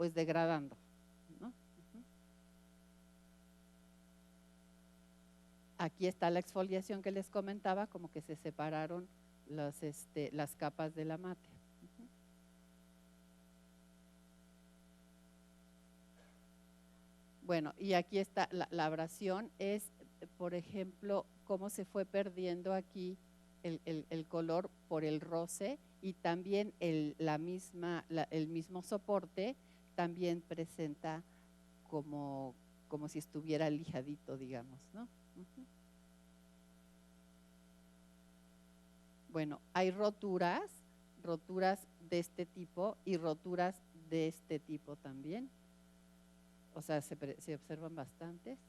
pues degradando, ¿no? Ujú. Aquí está la exfoliación que les comentaba, como que se separaron las capas de la mate. Ujú. Bueno, y aquí está la abrasión, es, por ejemplo, cómo se fue perdiendo aquí el color por el roce, y también el mismo soporte también presenta como si estuviera lijadito, digamos, ¿no? Ujú. Bueno, hay roturas de este tipo y roturas de este tipo también. O sea, se observan bastantes.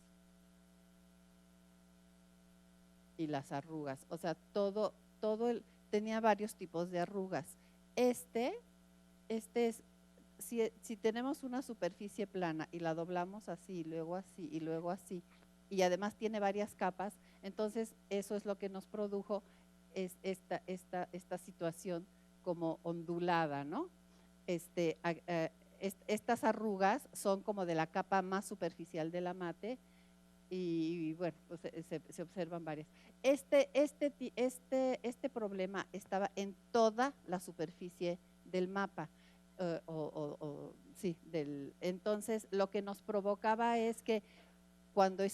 Y las arrugas, o sea, tenía varios tipos de arrugas. Este es, si tenemos una superficie plana y la doblamos así, luego así y luego así, y además tiene varias capas, entonces eso es lo que nos produjo esta situación como ondulada, ¿no? Estas arrugas son como de la capa más superficial de la mate, y bueno, pues se observan varias. Este problema estaba en toda la superficie del mapa. Sí, entonces lo que nos provocaba es que cuando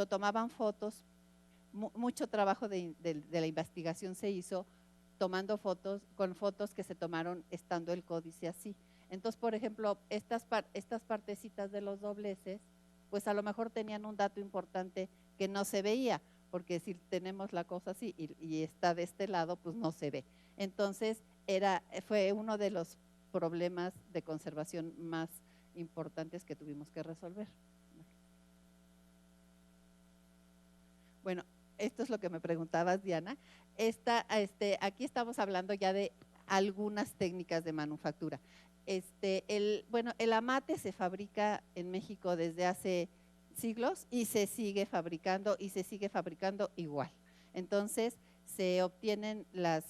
tomaban fotos, mucho trabajo de la investigación se hizo tomando fotos, con fotos que se tomaron estando el códice así. Entonces, por ejemplo, estas partecitas de los dobleces, pues a lo mejor tenían un dato importante que no se veía, porque si tenemos la cosa así y está de este lado, pues no se ve. Entonces, fue uno de los problemas de conservación más importantes que tuvimos que resolver. Bueno, esto es lo que me preguntabas, Diana. Aquí estamos hablando ya de algunas técnicas de manufactura. El amate se fabrica en México desde hace siglos y se sigue fabricando igual. Entonces, se obtienen la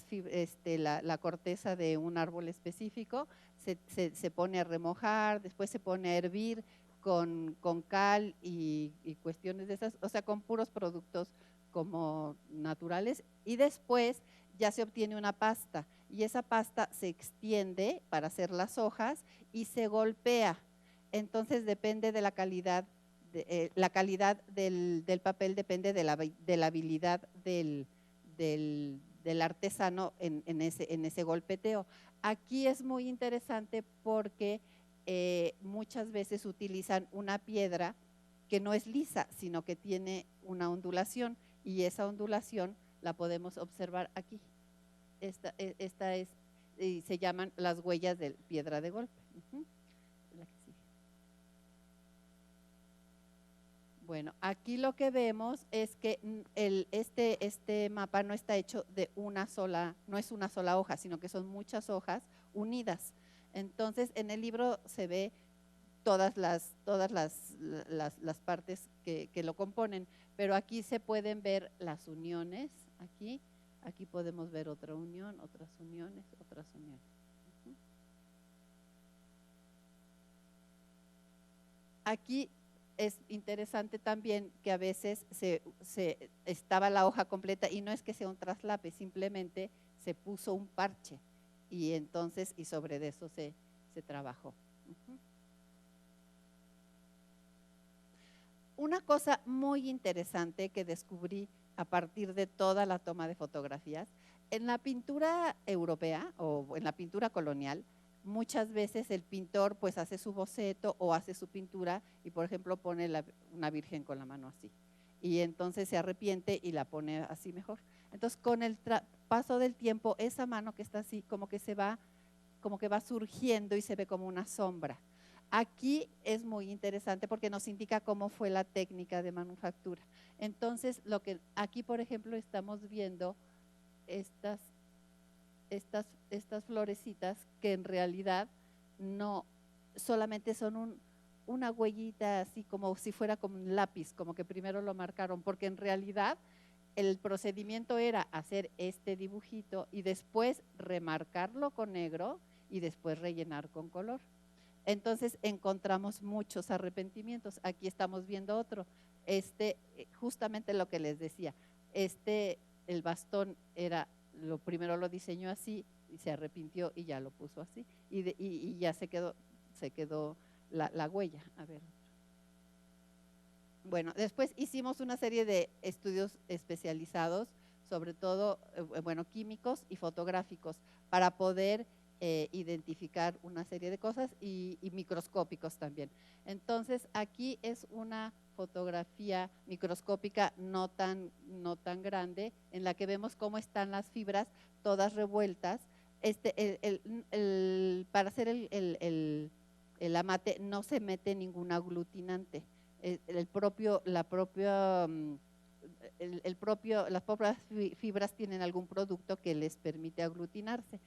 corteza de un árbol específico, se pone a remojar, después se pone a hervir con cal y cuestiones de esas, o sea, con puros productos como naturales, y después ya se obtiene una pasta, y esa pasta se extiende para hacer las hojas y se golpea. Entonces depende de la calidad, la calidad del papel depende de la habilidad del artesano en ese golpeteo. Aquí es muy interesante porque muchas veces utilizan una piedra que no es lisa, sino que tiene una ondulación, y esa ondulación la podemos observar aquí. Esta es, y se llaman las huellas de piedra de golpe. La que sigue. Bueno, aquí lo que vemos es que este mapa no está hecho de una sola, no es una sola hoja, sino que son muchas hojas unidas. Entonces, en el libro se ve todas las partes que lo componen, pero aquí se pueden ver las uniones, aquí podemos ver otra unión, otras uniones, otras uniones. Aquí es interesante también que a veces estaba la hoja completa y no es que sea un traslape, simplemente se puso un parche y entonces, y sobre eso se trabajó. Una cosa muy interesante que descubrí a partir de toda la toma de fotografías, en la pintura europea o en la pintura colonial, muchas veces el pintor pues hace su boceto o hace su pintura y por ejemplo pone una virgen con la mano así, y entonces se arrepiente y la pone así mejor. Entonces con el paso del tiempo esa mano que está así como que va surgiendo y se ve como una sombra. Aquí es muy interesante porque nos indica cómo fue la técnica de manufactura. Entonces, aquí, por ejemplo, estamos viendo estas florecitas que en realidad no solamente son una huellita así como si fuera como un lápiz, como que primero lo marcaron, porque en realidad el procedimiento era hacer este dibujito y después remarcarlo con negro y después rellenar con color. Entonces encontramos muchos arrepentimientos. Aquí estamos viendo otro. Justamente lo que les decía, el bastón primero lo diseñó así y se arrepintió y ya lo puso así. Y ya se quedó la huella. A ver. Bueno, después hicimos una serie de estudios especializados, sobre todo, bueno, químicos y fotográficos, para poder identificar una serie de cosas y microscópicos también. Entonces, aquí es una fotografía microscópica no tan grande, en la que vemos cómo están las fibras todas revueltas. Para hacer el amate no se mete ningún aglutinante. Las propias fibras tienen algún producto que les permite aglutinarse.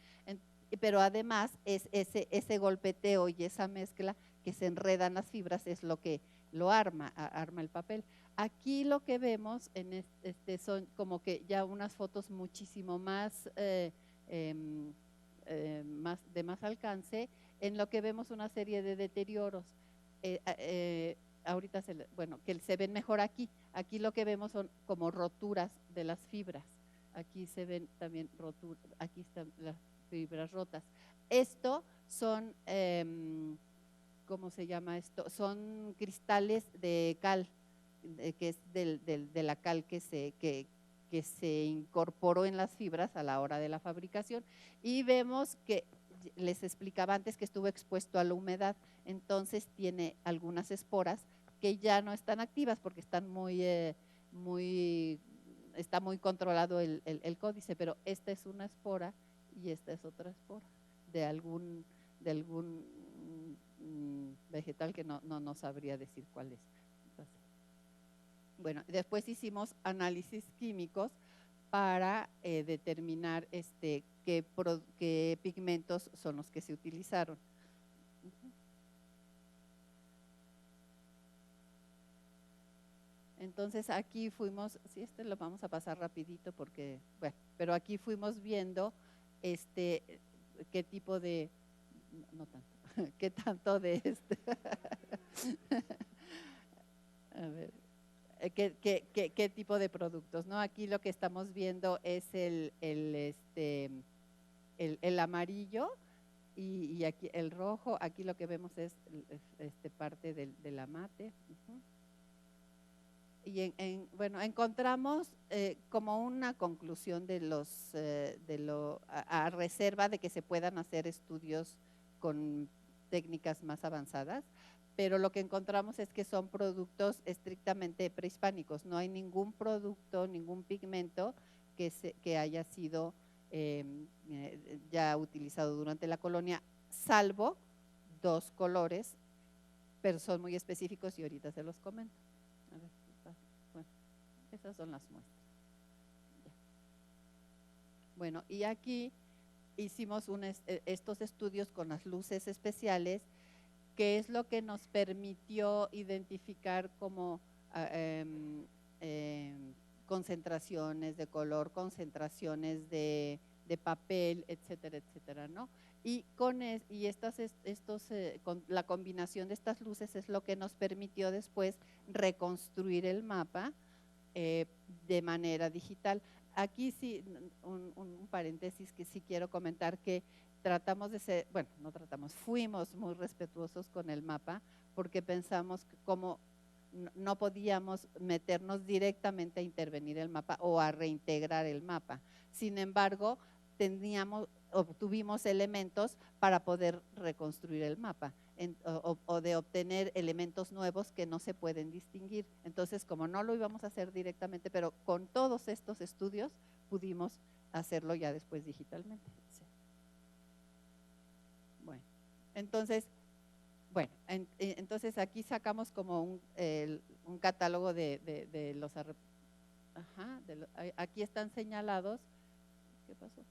Pero además es ese golpeteo y esa mezcla que se enredan las fibras es lo que lo arma el papel. Aquí lo que vemos son como que ya unas fotos muchísimo más, de más alcance, en lo que vemos una serie de deterioros. Ahorita que se ven mejor aquí. Aquí lo que vemos son como roturas de las fibras. Aquí se ven también roturas, aquí están las fibras rotas. Esto son, ¿cómo se llama esto? Son cristales de cal, que es de la cal que se incorporó en las fibras a la hora de la fabricación. Y vemos que les explicaba antes que estuvo expuesto a la humedad, entonces tiene algunas esporas que ya no están activas porque están está muy controlado el códice, pero esta es una espora y esta es otra espora de algún vegetal que no sabría decir cuál es. Entonces, bueno, después hicimos análisis químicos para determinar qué pigmentos son los que se utilizaron. Entonces aquí fuimos, sí, lo vamos a pasar rapidito porque, bueno, pero aquí fuimos viendo qué tipo de, no tanto, qué tanto de a ver, qué tipo de productos, ¿no? Aquí lo que estamos viendo es el amarillo y aquí el rojo. Aquí lo que vemos es parte del amate. Y bueno, encontramos como una conclusión a reserva de que se puedan hacer estudios con técnicas más avanzadas, pero lo que encontramos es que son productos estrictamente prehispánicos. No hay ningún producto, ningún pigmento que haya sido ya utilizado durante la colonia, salvo 2 colores, pero son muy específicos y ahorita se los comento. A ver. Bueno, esas son las muestras. Ya. Bueno, y aquí hicimos estos estudios con las luces especiales, que es lo que nos permitió identificar como concentraciones de color, concentraciones de papel, etcétera, etcétera, ¿no? Y con la combinación de estas luces es lo que nos permitió después reconstruir el mapa de manera digital. Aquí sí, un paréntesis que sí quiero comentar, que tratamos de ser, bueno, no tratamos, fuimos muy respetuosos con el mapa, porque pensamos que como no podíamos meternos directamente a intervenir el mapa o a reintegrar el mapa. Sin embargo, obtuvimos elementos para poder reconstruir el mapa o de obtener elementos nuevos que no se pueden distinguir. Entonces, como no lo íbamos a hacer directamente, pero con todos estos estudios pudimos hacerlo ya después digitalmente. Sí. Bueno, entonces aquí sacamos como un catálogo de los aquí están señalados. ¿Qué pasó?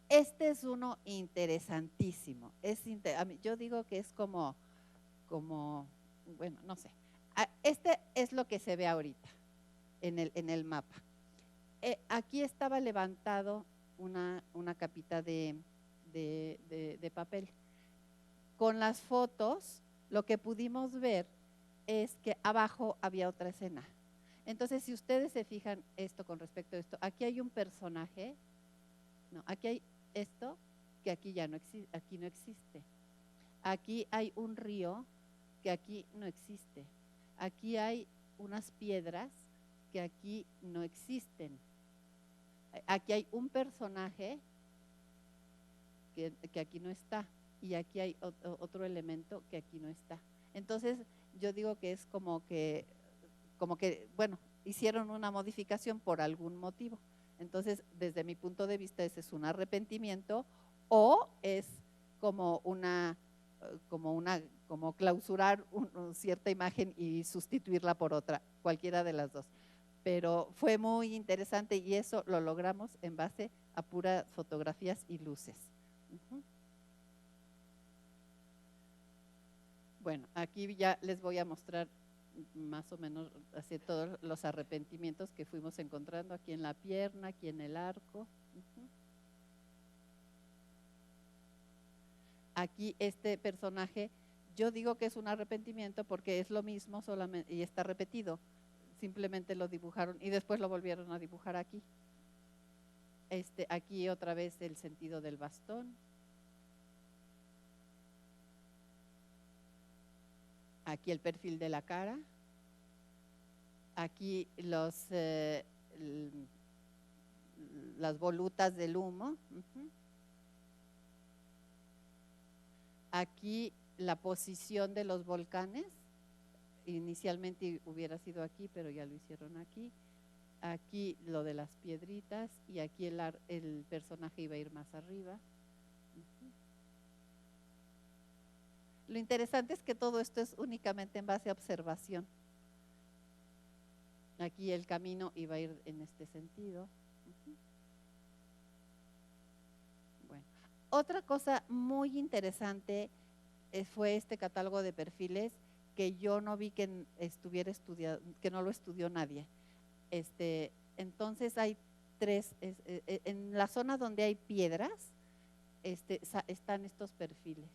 Este es uno interesantísimo. Yo digo que es como, bueno, no sé. Este es lo que se ve ahorita en el mapa. Aquí estaba levantado una capita de papel. con las fotos lo que pudimos ver es que abajo había otra escena. Entonces, si ustedes se fijan esto con respecto a esto, aquí hay un personaje, no, aquí hay esto que aquí ya no existe, aquí no existe. Aquí hay un río que aquí no existe. Aquí hay unas piedras que aquí no existen. Aquí hay un personaje que aquí no está y aquí hay otro elemento que aquí no está. Entonces, yo digo que es como que, bueno, hicieron una modificación por algún motivo. Entonces, desde mi punto de vista, ese es un arrepentimiento o es como como clausurar cierta imagen y sustituirla por otra, cualquiera de las dos. Pero fue muy interesante y eso lo logramos en base a puras fotografías y luces. Bueno, aquí ya les voy a mostrar más o menos así todos los arrepentimientos que fuimos encontrando aquí en la pierna, aquí en el arco. Aquí este personaje, yo digo que es un arrepentimiento porque es lo mismo solamente y está repetido. Simplemente lo dibujaron y después lo volvieron a dibujar aquí. Aquí otra vez el sentido del bastón. Aquí el perfil de la cara. Aquí las volutas del humo. Aquí la posición de los volcanes. Inicialmente hubiera sido aquí, pero ya lo hicieron aquí. Aquí lo de las piedritas y aquí el personaje iba a ir más arriba. Lo interesante es que todo esto es únicamente en base a observación. Aquí el camino iba a ir en este sentido. Bueno, otra cosa muy interesante fue este catálogo de perfiles que yo no vi que estuviera estudiado, que no lo estudió nadie. Entonces hay tres, en la zona donde hay piedras, están estos perfiles.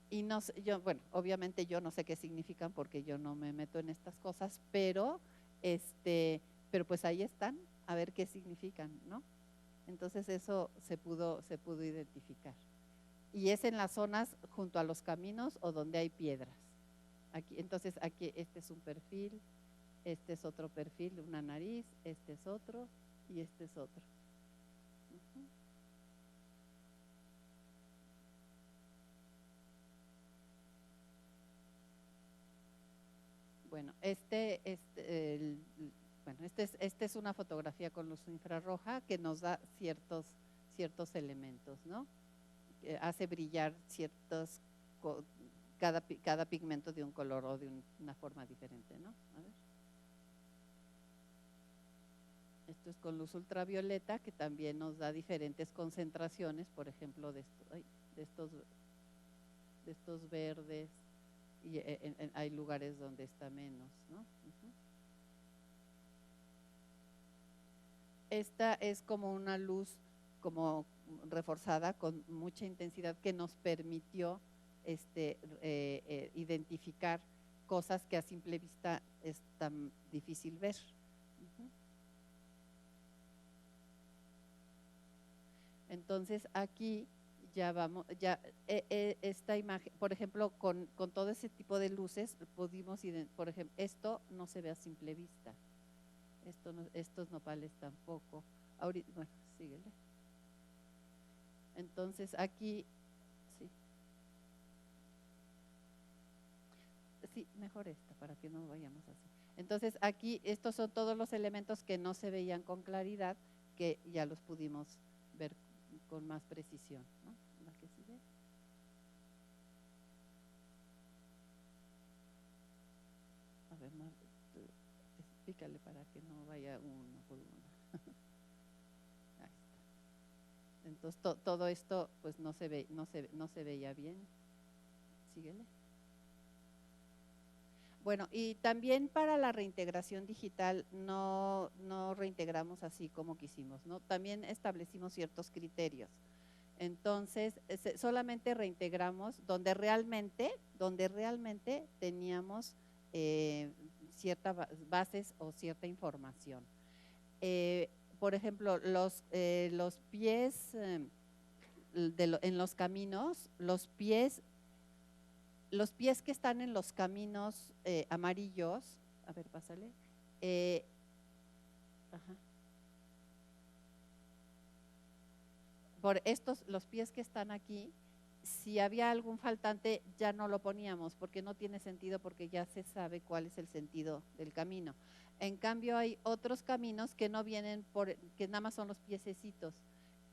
Y no sé, bueno, obviamente yo no sé qué significan porque yo no me meto en estas cosas, pero pues ahí están, a ver qué significan, ¿no? Entonces eso se pudo identificar. Y es en las zonas junto a los caminos o donde hay piedras. Entonces aquí este es un perfil, este es otro perfil, una nariz, este es otro y este es otro. Bueno, esta es una fotografía con luz infrarroja que nos da ciertos elementos, ¿no? Hace brillar cada pigmento de un color o de una forma diferente, ¿no? A ver. Esto es con luz ultravioleta que también nos da diferentes concentraciones, por ejemplo, de estos verdes, y hay lugares donde está menos, ¿no? Esta es como una luz como reforzada con mucha intensidad que nos permitió identificar cosas que a simple vista es tan difícil ver. Entonces aquí ya vamos, esta imagen, por ejemplo, con todo ese tipo de luces pudimos, por ejemplo, esto no se ve a simple vista, estos nopales tampoco. Ahorita, bueno, síguele. Entonces aquí, sí, mejor esta para que no vayamos así. Entonces aquí estos son todos los elementos que no se veían con claridad, que ya los pudimos ver con más precisión, ¿no? La que sigue. A ver, más, pícale para que no vaya uno por uno. Ahí está. Entonces todo esto pues no se veía bien. Síguele. Bueno, y también para la reintegración digital no reintegramos así como quisimos, ¿no? También establecimos ciertos criterios. Entonces, solamente reintegramos donde realmente teníamos ciertas bases o cierta información. Por ejemplo, los pies en los caminos, los pies que están en los caminos amarillos, a ver, pásale. Ajá. Por los pies que están aquí, si había algún faltante ya no lo poníamos porque no tiene sentido, porque ya se sabe cuál es el sentido del camino. En cambio hay otros caminos que no vienen que nada más son los piececitos.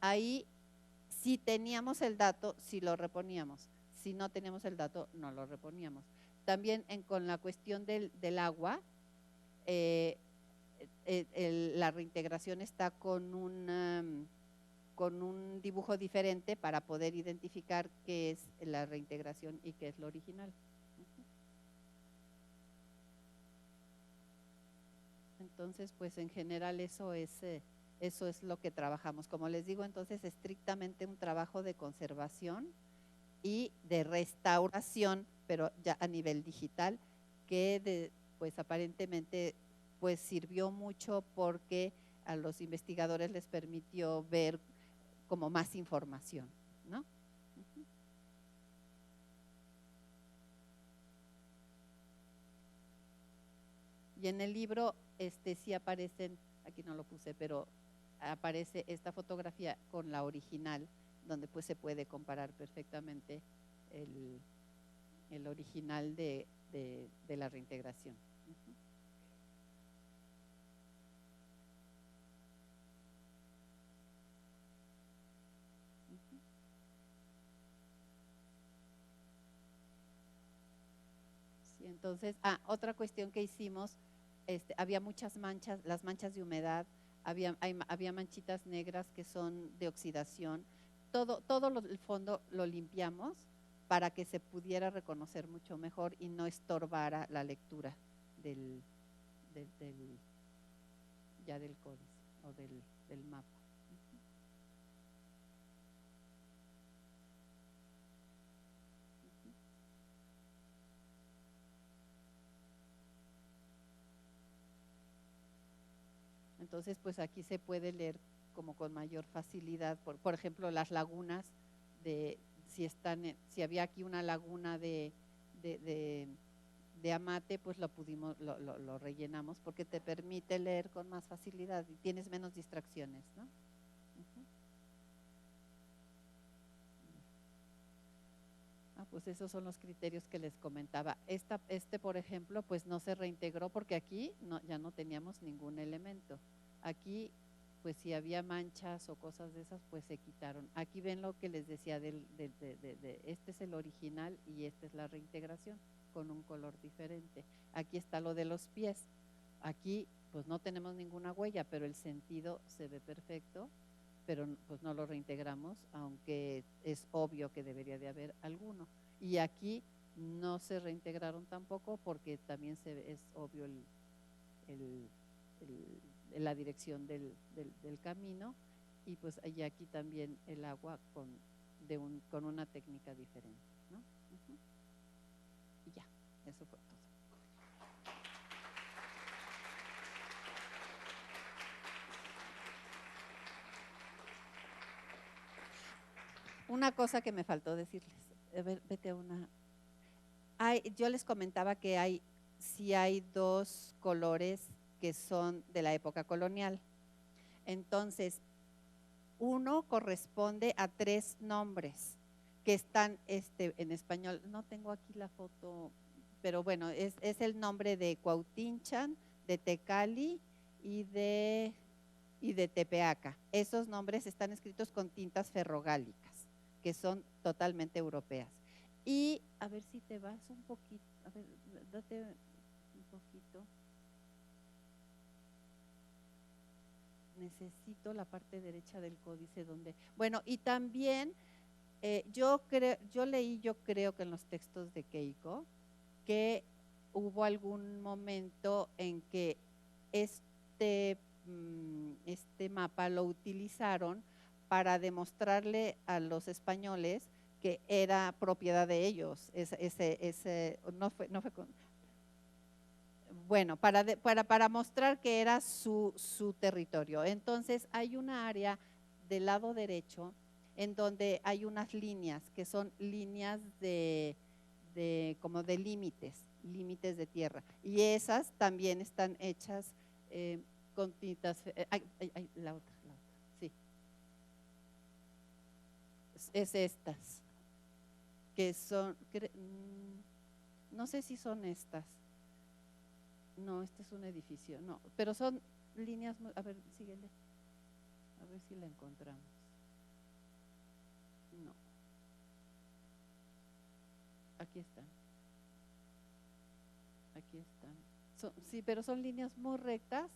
Ahí si teníamos el dato, sí lo reponíamos. Si no teníamos el dato, no lo reponíamos. También con la cuestión del agua, la reintegración está con un dibujo diferente para poder identificar qué es la reintegración y qué es lo original. Entonces, pues en general eso es lo que trabajamos. Como les digo, entonces estrictamente un trabajo de conservación y de restauración, pero ya a nivel digital, que pues aparentemente pues sirvió mucho porque a los investigadores les permitió ver como más información, ¿no? Y en el libro sí aparecen, aquí no lo puse, pero aparece esta fotografía con la original, donde pues se puede comparar perfectamente el original de la reintegración. Sí, entonces, otra cuestión que hicimos, había muchas manchas, las manchas de humedad, había manchitas negras que son de oxidación. Todo el fondo lo limpiamos para que se pudiera reconocer mucho mejor y no estorbara la lectura del códice o del mapa. Entonces, pues aquí se puede leer como con mayor facilidad, por ejemplo, las lagunas, si había aquí una laguna de Amate, pues lo rellenamos porque te permite leer con más facilidad y tienes menos distracciones, ¿no? Pues esos son los criterios que les comentaba. Por ejemplo, pues no se reintegró porque aquí ya no teníamos ningún elemento. Aquí, pues si había manchas o cosas de esas, pues se quitaron. Aquí ven lo que les decía, este es el original y esta es la reintegración con un color diferente. Aquí está lo de los pies. Aquí, pues no tenemos ninguna huella, pero el sentido se ve perfecto, pero pues no lo reintegramos, aunque es obvio que debería de haber alguno. Y aquí no se reintegraron tampoco porque también es obvio la dirección del camino, y pues y aquí también el agua con una técnica diferente, ¿no? Y ya, eso fue todo. Una cosa que me faltó decirles, a ver, vete a una. Yo les comentaba que sí hay dos colores que son de la época colonial. Entonces, uno corresponde a 3 nombres que están en español. No tengo aquí la foto, pero bueno, es el nombre de Cuautinchan, de Tecali y de Tepeaca. Esos nombres están escritos con tintas ferrogálicas, que son totalmente europeas. Y a ver si te vas un poquito, a ver, date un poquito. Necesito la parte derecha del códice donde, bueno, y también yo leí, yo creo que en los textos de Keiko, que hubo algún momento en que este mapa lo utilizaron para demostrarle a los españoles que era propiedad de ellos. Bueno, para mostrar que era su territorio. Entonces hay una área del lado derecho en donde hay unas líneas que son líneas como de límites de tierra. Y esas también están hechas con tintas. La otra, sí. Es estas, que son, no sé si son estas. No, este es un edificio, no, pero son líneas, a ver, síguele, a ver si la encontramos. No. Aquí están. Aquí están. Sí, pero son líneas muy rectas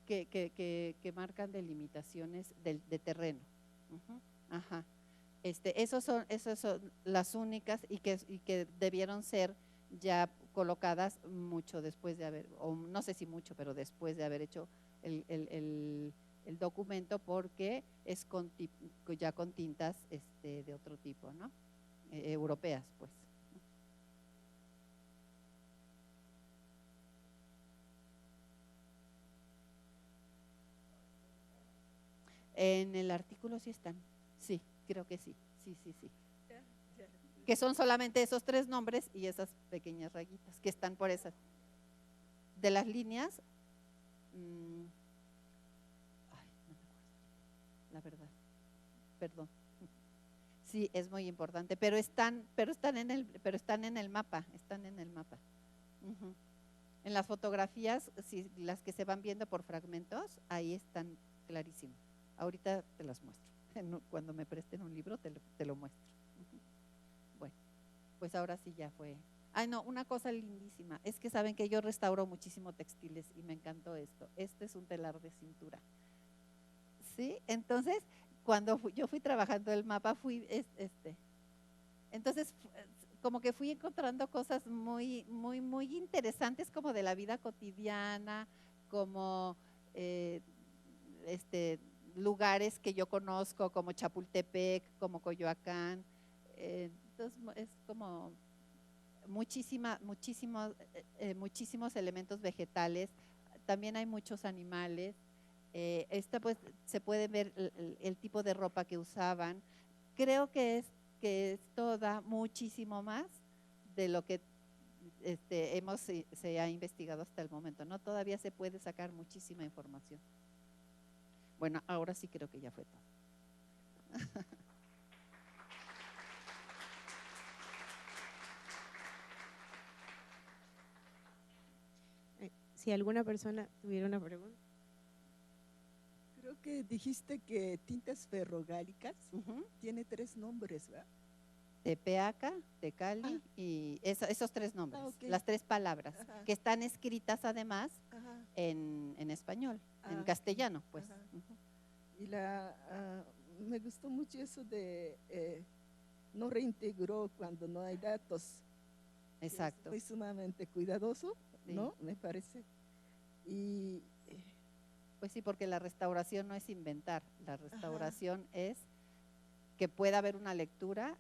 que marcan delimitaciones de terreno. Ajá. Esas son las únicas y que debieron ser ya colocadas mucho después de haber, o no sé si mucho, pero después de haber hecho el documento, porque es ya con tintas de otro tipo, ¿no? Europeas, pues. En el artículo sí están, sí, creo que sí, sí. Que son solamente esos 3 nombres y esas pequeñas rayitas que están por esas. De las líneas, ay, no me acuerdo, la verdad, perdón. Sí, es muy importante, pero están en el mapa, En las fotografías, si las que se van viendo por fragmentos, ahí están clarísimos. Ahorita te las muestro. Cuando me presten un libro te lo muestro. Bueno, pues ahora sí ya fue. Ay, no, una cosa lindísima. Es que saben que yo restauro muchísimo textiles y me encantó esto. Este es un telar de cintura. ¿Sí? Entonces, cuando yo fui trabajando el mapa, entonces, como que fui encontrando cosas muy, muy, muy interesantes como de la vida cotidiana, como lugares que yo conozco, como Chapultepec, como Coyoacán. Entonces, es como muchísimos elementos vegetales. También hay muchos animales. Pues se puede ver el tipo de ropa que usaban. Creo que esto da muchísimo más de lo que se ha investigado hasta el momento, ¿no? Todavía se puede sacar muchísima información. Bueno, ahora sí creo que ya fue todo. Si alguna persona tuviera una pregunta. Creo que dijiste que tintas ferrogálicas tiene 3 nombres, ¿verdad? Tepeaca, Tecali y esos 3 nombres, okay. las 3 palabras, que están escritas además en español, en castellano, pues. Y me gustó mucho eso de no reintegró cuando no hay datos. Exacto. Es muy sumamente cuidadoso, sí. ¿No? Me parece. Y pues sí, porque la restauración no es inventar, la restauración es que pueda haber una lectura,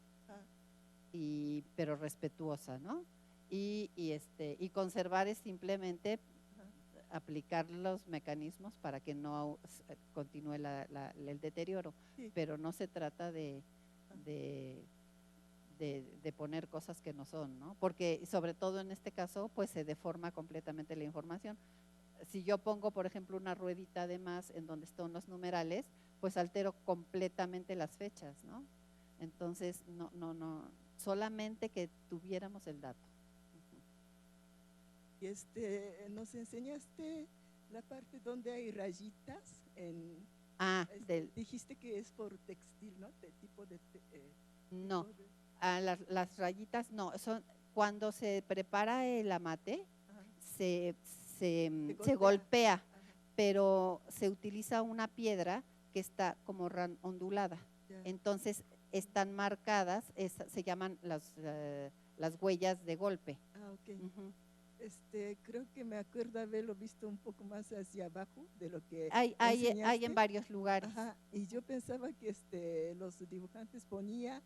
pero respetuosa, ¿no? Y conservar es simplemente aplicar los mecanismos para que no continúe el deterioro, sí. Pero no se trata de poner cosas que no son, ¿no? Porque sobre todo en este caso, pues se deforma completamente la información. Si yo pongo, por ejemplo, una ruedita de más en donde están los numerales, pues altero completamente las fechas, ¿no? Entonces, no, solamente que tuviéramos el dato. Y nos enseñaste la parte donde hay rayitas dijiste que es por textil, ¿no? De tipo de no, las rayitas no, son cuando se prepara el amate, se golpea, pero se utiliza una piedra que está como ondulada. Entonces están marcadas, se llaman las huellas de golpe. Okay. Creo que me acuerdo haberlo visto un poco más hacia abajo de lo que Hay en enseñaste. varios lugares. Ajá, y yo pensaba que los dibujantes ponía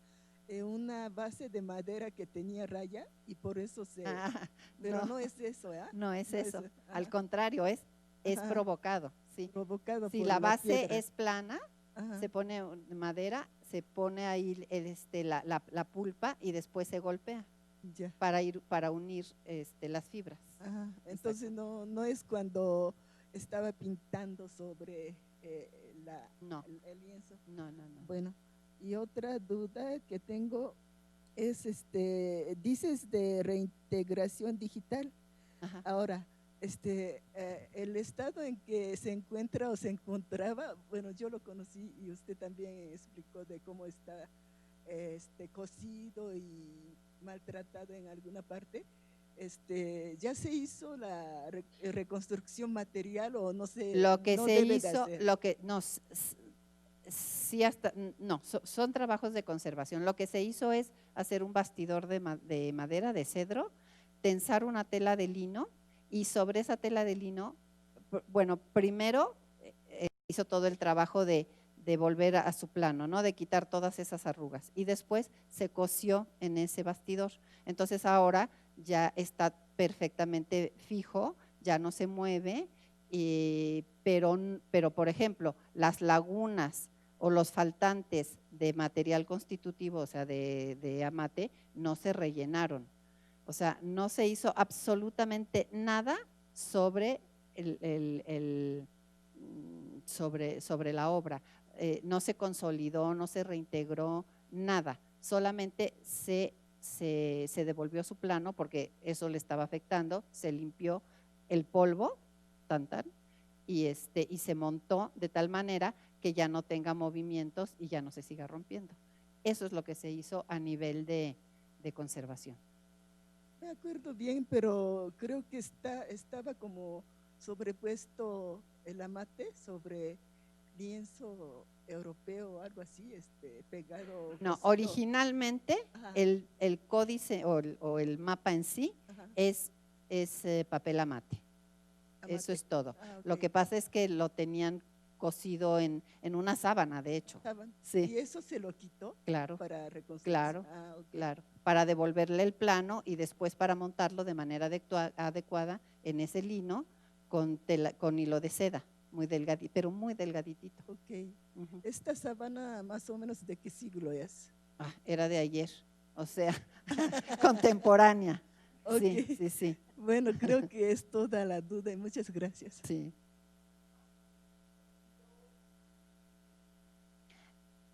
una base de madera que tenía raya y por eso Ah, pero no, no es eso, ¿ah? no es No es eso. Al ajá, contrario, es ajá, provocado, sí. provocado Si por la la base piedra. es plana, Ajá, se pone madera, se pone ahí la pulpa y después se golpea ya. para unir las fibras. Ajá, entonces Exacto. no es cuando estaba pintando sobre No, el lienzo. no, no, no. Bueno, y otra duda que tengo es, dices de reintegración digital. Ajá. Ahora, el estado en que se encuentra o se encontraba, bueno, yo lo conocí y usted también explicó de cómo está cocido y maltratado en alguna parte. ¿Ya se hizo la reconstrucción material o no Lo que no se debe de hizo, hacer? lo que no, sí hasta, no, son trabajos de conservación. Lo que se hizo es hacer un bastidor de madera, de cedro, tensar una tela de lino y sobre esa tela de lino, bueno, primero hizo todo el trabajo de volver a su plano, ¿no? De quitar todas esas arrugas y después se cosió en ese bastidor. Entonces ahora ya está perfectamente fijo, ya no se mueve, pero por ejemplo, las lagunas o los faltantes de material constitutivo, o sea, de amate, no se rellenaron. O sea, no se hizo absolutamente nada sobre sobre la obra. No se consolidó, no se reintegró, nada. Solamente se devolvió su plano porque eso le estaba afectando, se limpió el polvo, tan, tan, y se montó de tal manera que ya no tenga movimientos y ya no se siga rompiendo. Eso es lo que se hizo a nivel de conservación. Me acuerdo bien, pero creo que estaba como sobrepuesto el amate sobre lienzo europeo o algo así, pegado, No, cosido. originalmente Ajá, el códice o el mapa en sí ajá, es papel amate. Eso amate. es todo. Ah, Lo que ok. pasa es que lo tenían cosido en una sábana, de hecho. Sí, Y eso se lo quitó claro, para reconstrucción. claro, Ah, ok. claro. Para devolverle el plano y después para montarlo de manera adecuada en ese lino con hilo de seda, muy delgadito, pero muy delgaditito. Ok. Ujú. ¿Esta sábana más o menos de qué siglo es? Era de ayer, o sea, contemporánea. Ok. Sí, sí, sí, Bueno, creo que es toda la duda y muchas gracias. sí.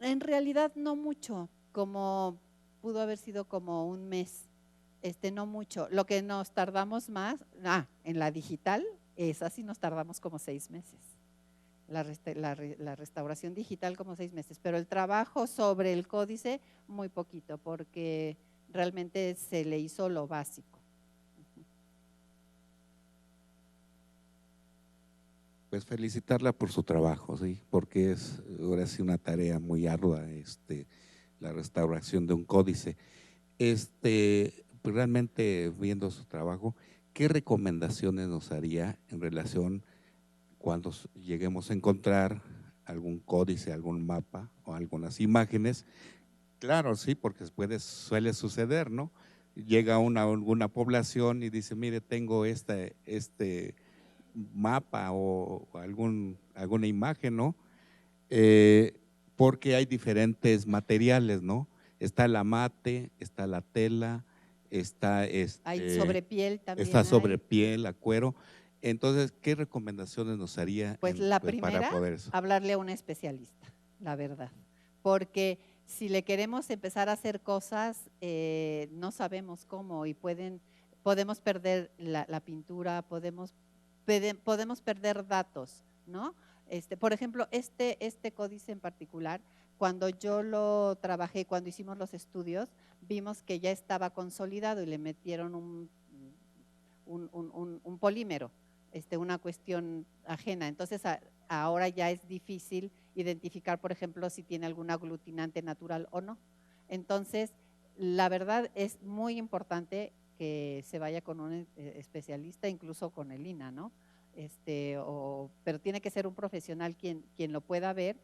En realidad no mucho, como pudo haber sido como un mes, no mucho. Lo que nos tardamos más, en la digital, esa sí nos tardamos como 6 meses. La restauración digital como 6 meses, pero el trabajo sobre el códice muy poquito, porque realmente se le hizo lo básico. Pues felicitarla por su trabajo, sí, porque es ahora sí una tarea muy ardua, la restauración de un códice. Pues realmente viendo su trabajo, ¿qué recomendaciones nos haría en relación cuando lleguemos a encontrar algún códice, algún mapa o algunas imágenes? Claro, sí, porque suele suceder, ¿no? Llega alguna población y dice, mire, tengo este mapa o alguna imagen, ¿no? Porque hay diferentes materiales, ¿no? Está la mate, está la tela, Hay sobre piel está también sobre hay. piel, a cuero. Entonces, ¿qué recomendaciones nos haría Pues la pues, para primera, poder eso? hablarle a un especialista, la verdad. Porque si le queremos empezar a hacer cosas, no sabemos cómo y podemos perder la pintura, podemos perder datos, ¿no? Por ejemplo, este códice en particular, cuando yo lo trabajé, cuando hicimos los estudios, vimos que ya estaba consolidado y le metieron un polímero, una cuestión ajena. Entonces, ahora ya es difícil identificar, por ejemplo, si tiene algún aglutinante natural o no. Entonces, la verdad es muy importante que se vaya con un especialista, incluso con el INA, ¿no? Pero tiene que ser un profesional quien lo pueda ver,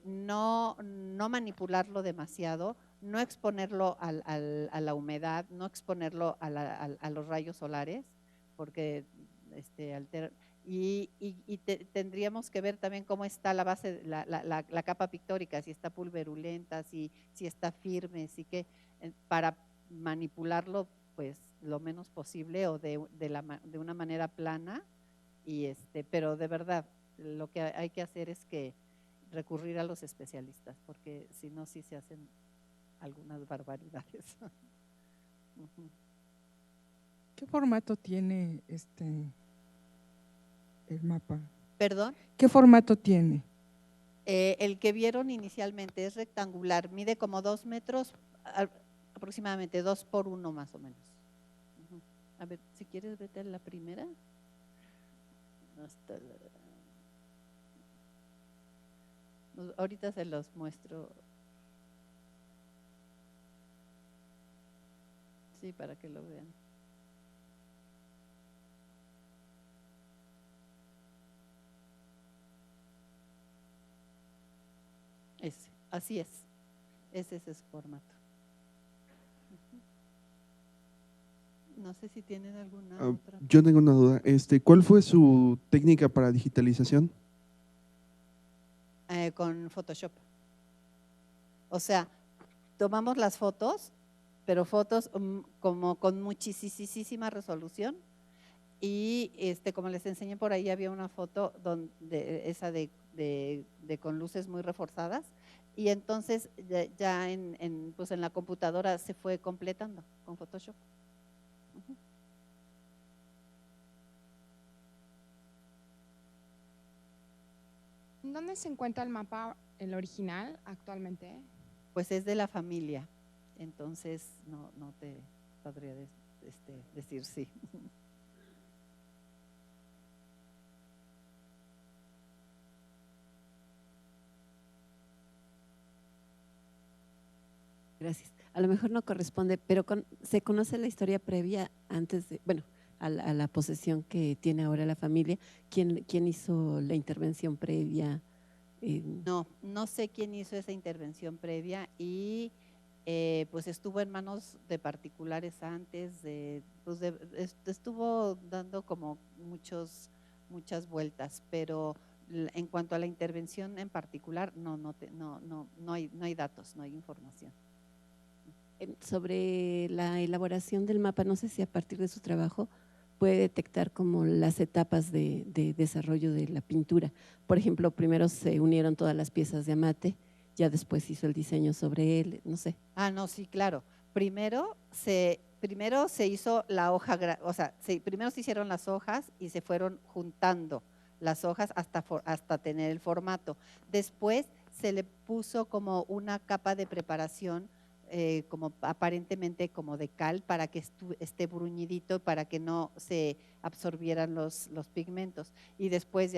no manipularlo demasiado, no exponerlo a la humedad, no exponerlo a los rayos solares, porque altera. Y tendríamos que ver también cómo está la base, la capa pictórica, si está pulverulenta, si está firme, para manipularlo pues lo menos posible o de una manera plana, pero de verdad lo que hay que hacer es que recurrir a los especialistas, porque si no sí se hacen algunas barbaridades. ¿Qué formato tiene el mapa? ¿Perdón? ¿Qué formato tiene? El que vieron inicialmente es rectangular, mide como 2 metros, aproximadamente 2 por 1 más o menos. A ver, si quieres vete a la primera. Ahorita se los muestro. Sí, para que lo vean. Así es. Ese es su formato. No sé si tienen alguna otra. Yo tengo una duda. ¿Cuál fue su técnica para digitalización? Con Photoshop. O sea, tomamos las fotos, pero fotos como con muchísima resolución. Y como les enseñé por ahí, había una foto esa de con luces muy reforzadas. Y entonces ya pues en la computadora se fue completando con Photoshop. ¿Dónde se encuentra el mapa, el original, actualmente? Pues es de la familia, entonces no te podría decir sí. Gracias. A lo mejor no corresponde, pero ¿se conoce la historia previa antes de, bueno, a la posesión que tiene ahora la familia? ¿Quién hizo la intervención previa? No sé quién hizo esa intervención previa y pues estuvo en manos de particulares antes, estuvo dando como muchas vueltas, pero en cuanto a la intervención en particular, no hay datos, no hay información. Sobre la elaboración del mapa, no sé si a partir de su trabajo puede detectar como las etapas de desarrollo de la pintura. Por ejemplo, primero se unieron todas las piezas de Amate, ya después hizo el diseño sobre él, no sé. No, sí, claro. Primero se hizo la hoja, o sea, primero se hicieron las hojas y se fueron juntando las hojas hasta tener el formato. Después se le puso como una capa de preparación, como aparentemente como de cal, para que esté bruñidito, para que no se absorbieran los pigmentos. Y después y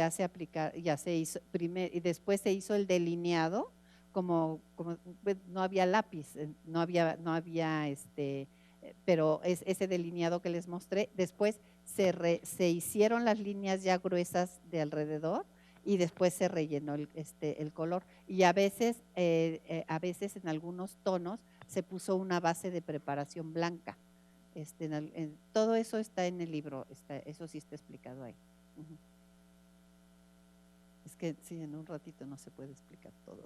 después se hizo el delineado, como no había lápiz, no había pero ese delineado que les mostré. Después se hicieron las líneas ya gruesas de alrededor y después se rellenó el color. Y a veces en algunos tonos se puso una base de preparación blanca. Todo eso está en el libro, eso sí está explicado ahí. Es que sí, en un ratito no se puede explicar todo.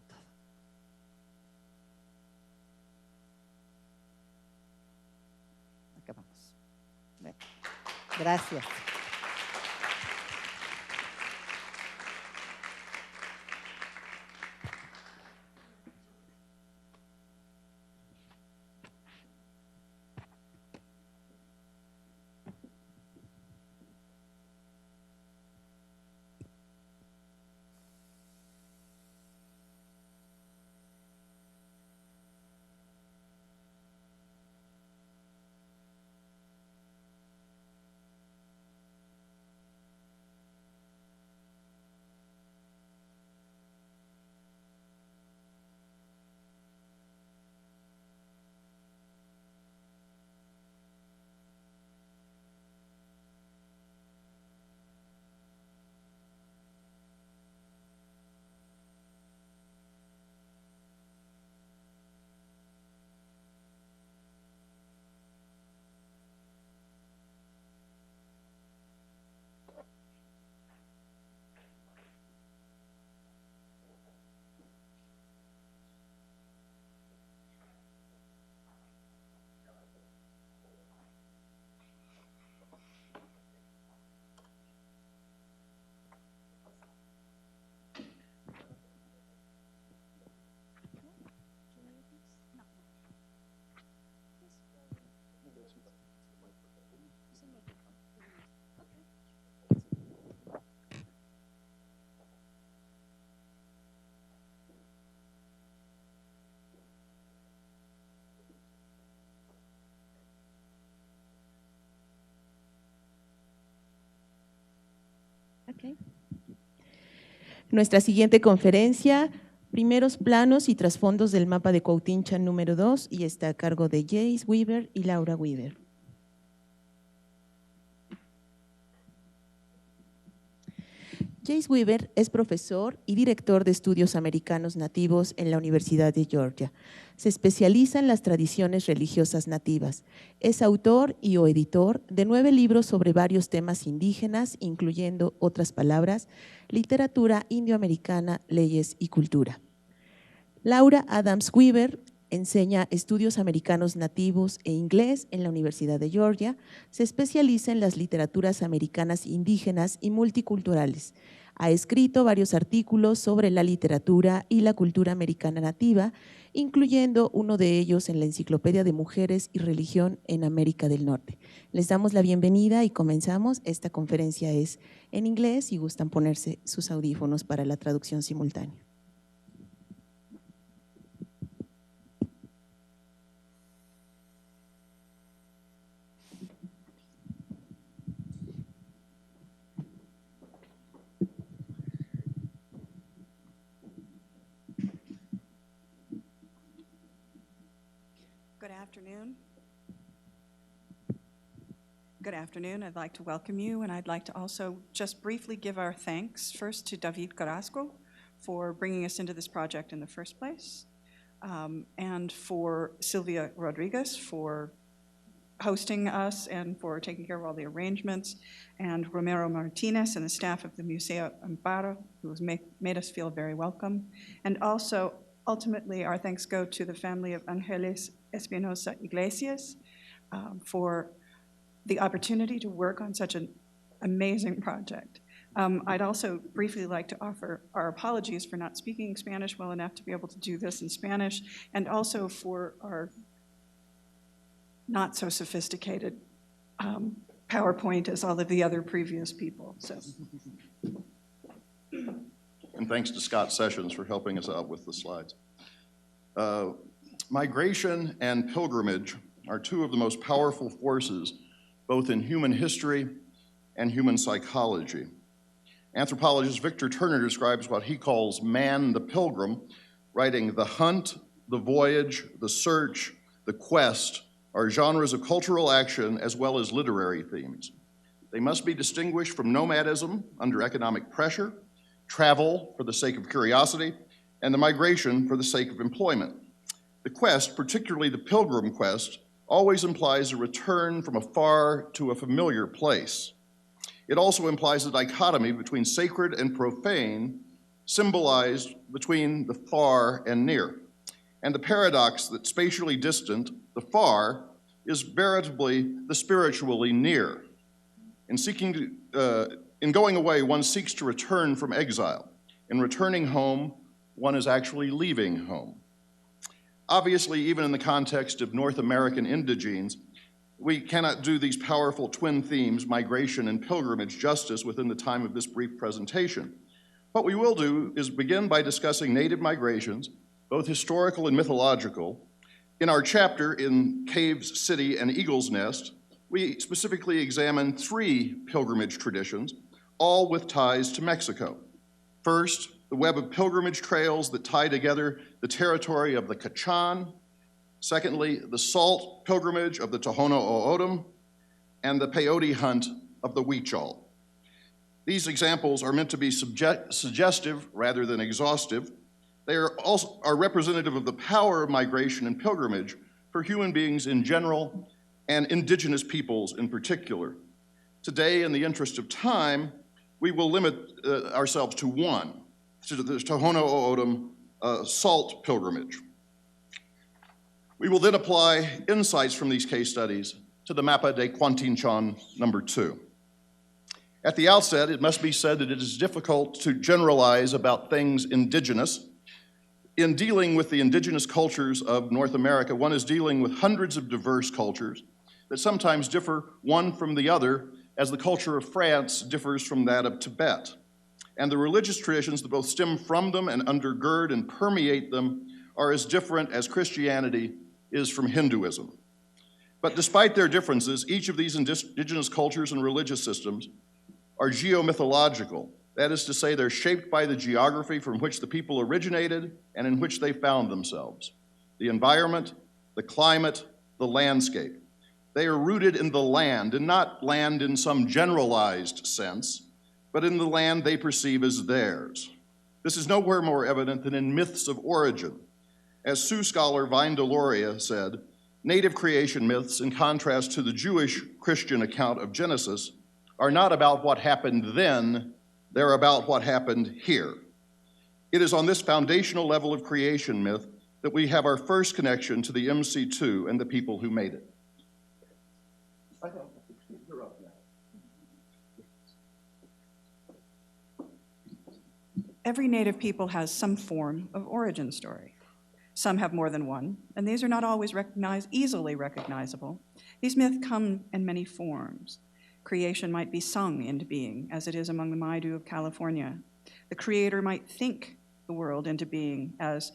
Acabamos. Gracias. Okay. Nuestra siguiente conferencia, primeros planos y trasfondos del mapa de Cuauhtinchan número 2, y está a cargo de Jace Weaver y Laura Weaver. Jace Weaver es profesor y director de estudios americanos nativos en la Universidad de Georgia. Se especializa en las tradiciones religiosas nativas. Es autor y o editor de 9 libros sobre varios temas indígenas, incluyendo otras palabras, literatura indioamericana, leyes y cultura. Laura Adams Weaver enseña estudios americanos nativos e inglés en la Universidad de Georgia. Se especializa en las literaturas americanas indígenas y multiculturales. Ha escrito varios artículos sobre la literatura y la cultura americana nativa, incluyendo uno de ellos en la Enciclopedia de Mujeres y Religión en América del Norte. Les damos la bienvenida y comenzamos. Esta conferencia es en inglés y gustan ponerse sus audífonos para la traducción simultánea. Good afternoon. Good afternoon. I'd like to welcome you, and I'd like to also just briefly give our thanks first to David Carrasco for bringing us into this project in the first place, and for Silvia Rodriguez for hosting us and for taking care of all the arrangements, and Romero Martinez and the staff of the Museo Amparo, who has made us feel very welcome. And also, ultimately, our thanks go to the family of Angeles Espinosa Iglesias for the opportunity to work on such an amazing project. I'd also briefly like to offer our apologies for not speaking Spanish well enough to be able to do this in Spanish, and also for our not so sophisticated PowerPoint as all of the other previous people. So. And thanks to Scott Sessions for helping us out with the slides. Migration and pilgrimage are two of the most powerful forces both in human history and human psychology. Anthropologist Victor Turner describes what he calls man the pilgrim, writing, "The hunt, the voyage, the search, the quest are genres of cultural action as well as literary themes. They must be distinguished from nomadism under economic pressure, travel for the sake of curiosity, and the migration for the sake of employment. The quest, particularly the pilgrim quest, always implies a return from a far to a familiar place. It also implies a dichotomy between sacred and profane, symbolized between the far and near. And the paradox that spatially distant, the far, is veritably the spiritually near. In going away, one seeks to return from exile. In returning home, one is actually leaving home. Obviously, even in the context of North American indigenes, we cannot do these powerful twin themes, migration and pilgrimage, justice within the time of this brief presentation. What we will do is begin by discussing native migrations, both historical and mythological. In our chapter in Caves City and Eagle's Nest, we specifically examine 3 pilgrimage traditions, all with ties to Mexico. First, the web of pilgrimage trails that tie together the territory of the Kachan. Secondly, the salt pilgrimage of the Tohono O'odham, and the peyote hunt of the Huichol. These examples are meant to be suggestive rather than exhaustive. They are representative of the power of migration and pilgrimage for human beings in general and indigenous peoples in particular. Today, in the interest of time, we will limit ourselves to one, to the Tohono O'odham salt pilgrimage. We will then apply insights from these case studies to the Mapa de Cuauhtinchan number 2. At the outset, it must be said that it is difficult to generalize about things indigenous. In dealing with the indigenous cultures of North America, one is dealing with hundreds of diverse cultures that sometimes differ one from the other, as the culture of France differs from that of Tibet. And the religious traditions that both stem from them and undergird and permeate them are as different as Christianity is from Hinduism. But despite their differences, each of these indigenous cultures and religious systems are geomythological. That is to say, they're shaped by the geography from which the people originated and in which they found themselves. The environment, the climate, the landscape. They are rooted in the land, and not land in some generalized sense, but in the land they perceive as theirs. This is nowhere more evident than in myths of origin. As Sioux scholar Vine Deloria said, native creation myths, in contrast to the Jewish Christian account of Genesis, are not about what happened then, they're about what happened here. It is on this foundational level of creation myth that we have our first connection to the MC2 and the people who made it. Every native people has some form of origin story. Some have more than one, and these are not always easily recognizable. These myths come in many forms. Creation might be sung into being, as it is among the Maidu of California. The creator might think the world into being, as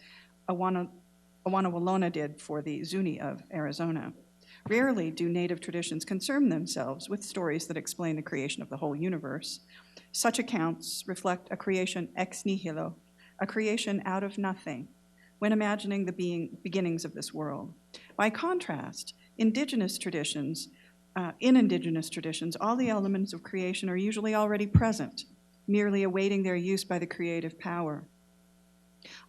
Awanawalona did for the Zuni of Arizona. Rarely do native traditions concern themselves with stories that explain the creation of the whole universe. Such accounts reflect a creation ex nihilo, a creation out of nothing, when imagining the beginnings of this world. By contrast, in indigenous traditions, all the elements of creation are usually already present, merely awaiting their use by the creative power.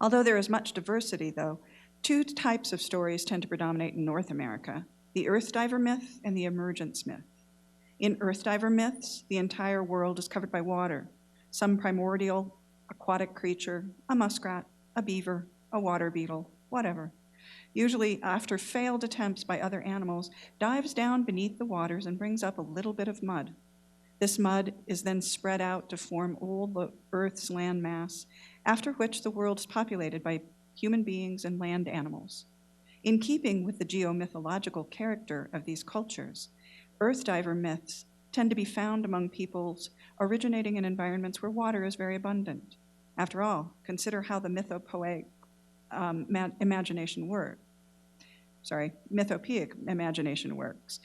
Although there is much diversity, though, two types of stories tend to predominate in North America: the earth diver myth and the emergence myth. In earth diver myths, the entire world is covered by water, some primordial aquatic creature, a muskrat, a beaver, a water beetle, whatever, usually after failed attempts by other animals, dives down beneath the waters and brings up a little bit of mud. This mud is then spread out to form all the Earth's land mass, after which the world is populated by human beings and land animals. In keeping with the geomythological character of these cultures, earth diver myths tend to be found among peoples originating in environments where water is very abundant. After all, consider how the mythopoeic imagination works. Mythopoeic imagination works.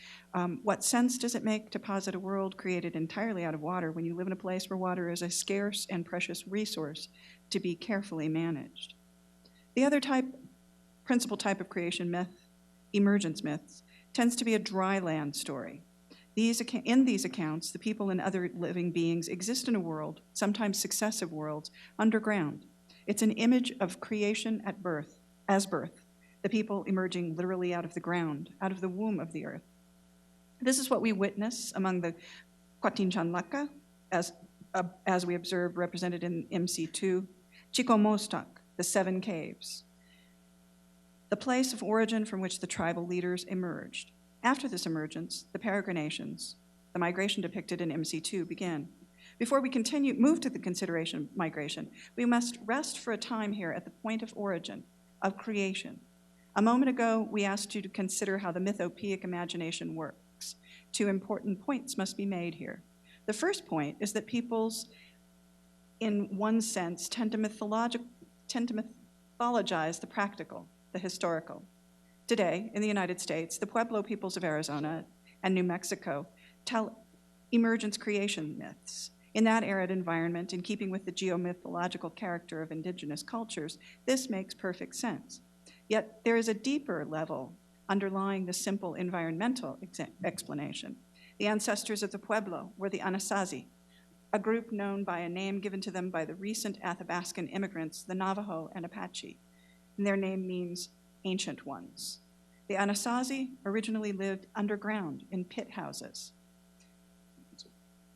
What sense does it make to posit a world created entirely out of water when you live in a place where water is a scarce and precious resource to be carefully managed? The other principal type of creation myth, emergence myths, tends to be a dry land story. In these accounts, the people and other living beings exist in a world, sometimes successive worlds, underground. It's an image of creation at birth, as birth, the people emerging literally out of the ground, out of the womb of the earth. This is what we witness among the Quatinchanlaca, as we observed represented in MC2, Chikomostak, the 7 caves, the place of origin from which the tribal leaders emerged. After this emergence, the peregrinations, the migration depicted in MC2, begin. Before we move to the consideration of migration, we must rest for a time here at the point of origin, of creation. A moment ago, we asked you to consider how the mythopoeic imagination works. 2 important points must be made here. The first point is that peoples, in one sense, tend to mythologize the practical, the historical. Today, in the United States, the Pueblo peoples of Arizona and New Mexico tell emergence creation myths. In that arid environment, in keeping with the geomythological character of indigenous cultures, this makes perfect sense. Yet there is a deeper level underlying the simple environmental explanation. The ancestors of the Pueblo were the Anasazi, a group known by a name given to them by the recent Athabascan immigrants, the Navajo and Apache. And their name means ancient ones. The Anasazi originally lived underground in pit houses.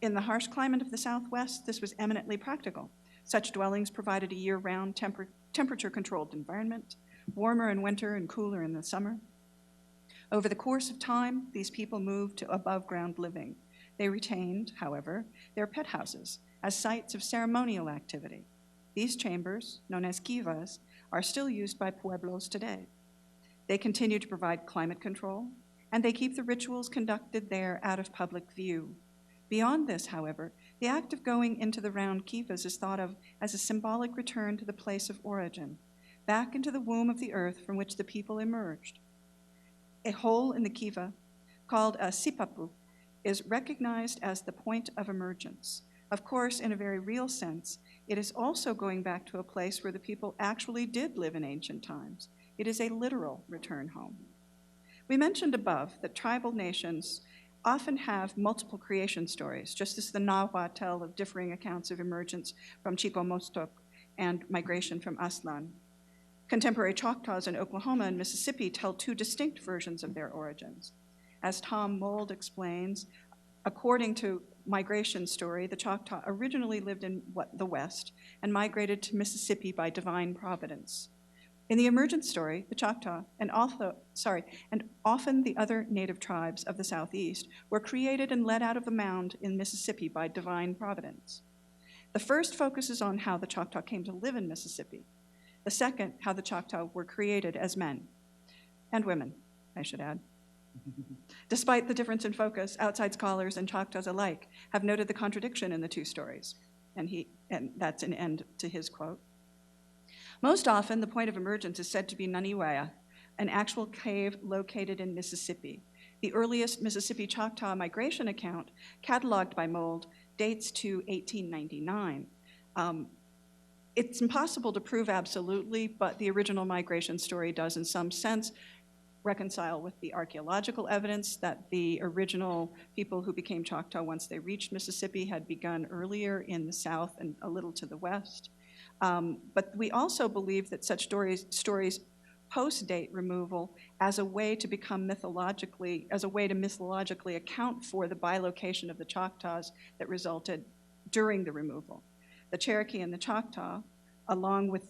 In the harsh climate of the Southwest, this was eminently practical. Such dwellings provided a year-round temperature-controlled environment, warmer in winter and cooler in the summer. Over the course of time, these people moved to above-ground living. They retained, however, their pit houses as sites of ceremonial activity. These chambers, known as kivas, are still used by Pueblos today. They continue to provide climate control, and they keep the rituals conducted there out of public view. Beyond this, however, the act of going into the round kivas is thought of as a symbolic return to the place of origin, back into the womb of the earth from which the people emerged. A hole in the kiva, called a sipapu, is recognized as the point of emergence. Of course, in a very real sense, it is also going back to a place where the people actually did live in ancient times. It is a literal return home. We mentioned above that tribal nations often have multiple creation stories, just as the Nahua tell of differing accounts of emergence from Chicomostoc and migration from Aslan. Contemporary Choctaws in Oklahoma and Mississippi tell two distinct versions of their origins. As Tom Mould explains, according to migration story, the Choctaw originally lived in the West and migrated to Mississippi by divine providence. In the emergent story, the Choctaw and often the other native tribes of the Southeast were created and led out of the mound in Mississippi by divine providence. The first focuses on how the Choctaw came to live in Mississippi. The second, how the Choctaw were created as men and women, I should add. Despite the difference in focus, outside scholars and Choctaws alike have noted the contradiction in the two stories, and that's an end to his quote. Most often, the point of emergence is said to be Naniwea, an actual cave located in Mississippi. The earliest Mississippi Choctaw migration account, cataloged by Mould, dates to 1899. It's impossible to prove absolutely, but the original migration story does in some sense reconcile with the archaeological evidence that the original people who became Choctaw once they reached Mississippi had begun earlier in the south and a little to the west. But we also believe that such stories post-date removal as a way to mythologically account for the bilocation of the Choctaws that resulted during the removal. The Cherokee and the Choctaw, along with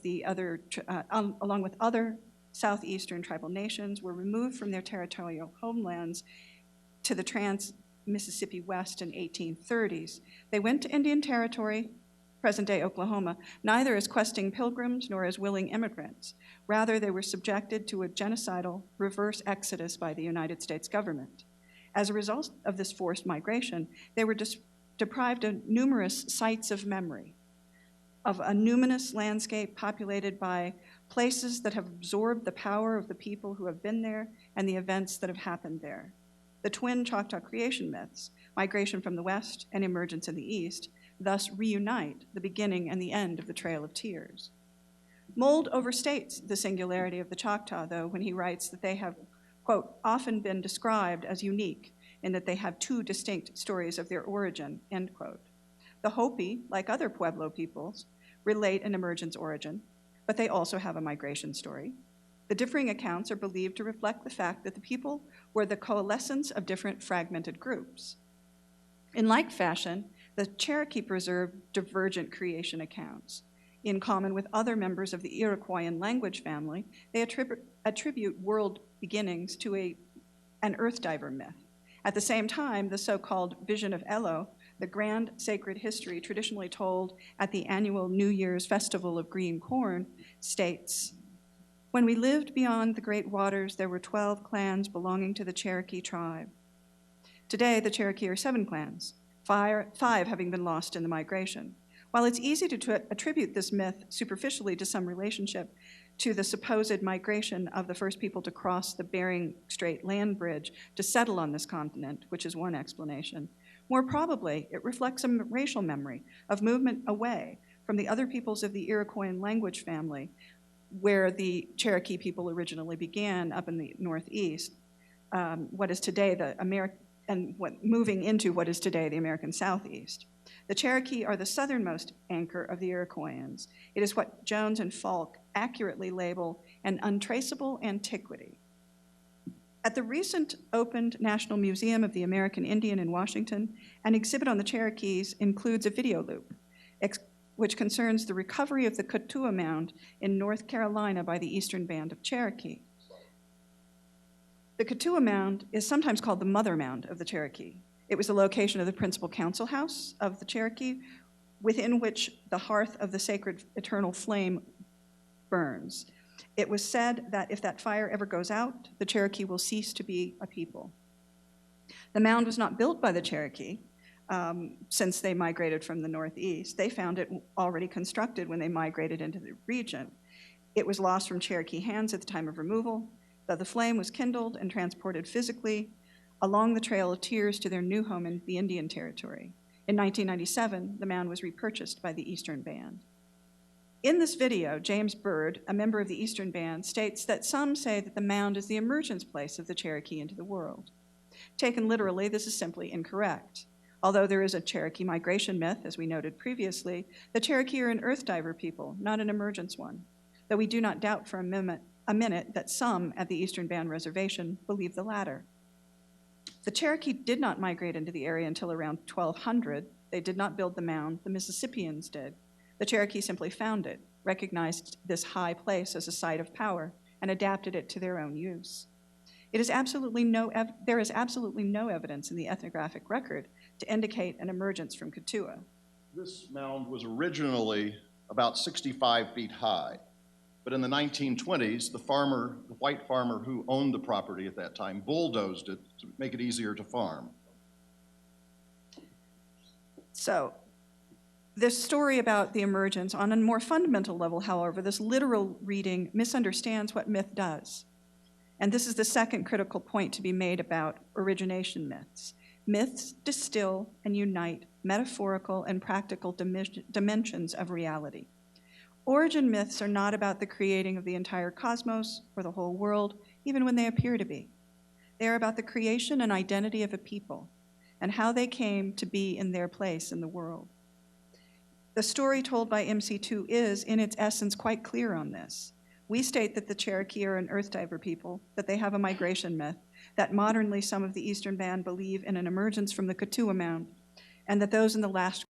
other southeastern tribal nations, were removed from their territorial homelands to the trans-Mississippi West in 1830s. They went to Indian Territory, present-day Oklahoma, neither as questing pilgrims nor as willing immigrants. Rather, they were subjected to a genocidal reverse exodus by the United States government. As a result of this forced migration, they were deprived of numerous sites of memory, of a numinous landscape populated by places that have absorbed the power of the people who have been there and the events that have happened there. The twin Choctaw creation myths, migration from the West and emergence in the East, thus reunite the beginning and the end of the Trail of Tears. Mould overstates the singularity of the Choctaw, though, when he writes that they have, quote, often been described as unique in that they have two distinct stories of their origin, end quote. The Hopi, like other Pueblo peoples, relate an emergence origin, but they also have a migration story. The differing accounts are believed to reflect the fact that the people were the coalescence of different fragmented groups. In like fashion, the Cherokee preserved divergent creation accounts. In common with other members of the Iroquoian language family, they attribute world beginnings to an earth diver myth. At the same time, the so-called Vision of Elo, the grand sacred history traditionally told at the annual New Year's Festival of Green Corn, states, "When we lived beyond the great waters, there were 12 clans belonging to the Cherokee tribe. Today, the Cherokee are 7 clans, 5 having been lost in the migration. While it's easy to attribute this myth superficially to some relationship to the supposed migration of the first people to cross the Bering Strait land bridge to settle on this continent, which is one explanation, more probably it reflects a racial memory of movement away from the other peoples of the Iroquoian language family, where the Cherokee people originally began up in the Northeast, what is today moving into what is today the American Southeast. The Cherokee are the southernmost anchor of the Iroquoians. It is what Jones and Falk accurately label an untraceable antiquity. At the recent opened National Museum of the American Indian in Washington, an exhibit on the Cherokees includes a video loop, which concerns the recovery of the Cotulla Mound in North Carolina by the Eastern Band of Cherokee. The Cotulla Mound is sometimes called the Mother Mound of the Cherokee. It was the location of the principal council house of the Cherokee, within which the hearth of the sacred eternal flame burns. It was said that if that fire ever goes out, the Cherokee will cease to be a people. The mound was not built by the Cherokee, since they migrated from the Northeast. They found it already constructed when they migrated into the region. It was lost from Cherokee hands at the time of removal, though the flame was kindled and transported physically along the Trail of Tears to their new home in the Indian Territory. In 1997, the mound was repurchased by the Eastern Band. In this video, James Bird, a member of the Eastern Band, states that some say that the mound is the emergence place of the Cherokee into the world. Taken literally, this is simply incorrect. Although there is a Cherokee migration myth, as we noted previously, the Cherokee are an earth diver people, not an emergence one, though we do not doubt for a minute that some at the Eastern Band Reservation believe the latter. The Cherokee did not migrate into the area until around 1200. They did not build the mound, the Mississippians did. The Cherokee simply found it, recognized this high place as a site of power, and adapted it to their own use. There is absolutely no evidence in the ethnographic record to indicate an emergence from Katua. This mound was originally about 65 feet high, but in the 1920s, the white farmer who owned the property at that time bulldozed it to make it easier to farm. So, this story about the emergence, on a more fundamental level, however, this literal reading misunderstands what myth does. And this is the second critical point to be made about origination myths. Myths distill and unite metaphorical and practical dimensions of reality. Origin myths are not about the creating of the entire cosmos or the whole world, even when they appear to be. They are about the creation and identity of a people and how they came to be in their place in the world. The story told by MC2 is, in its essence, quite clear on this. We state that the Cherokee are an earth diver people, that they have a migration myth, that modernly some of the Eastern Band believe in an emergence from the Katua Mound, and that those in the last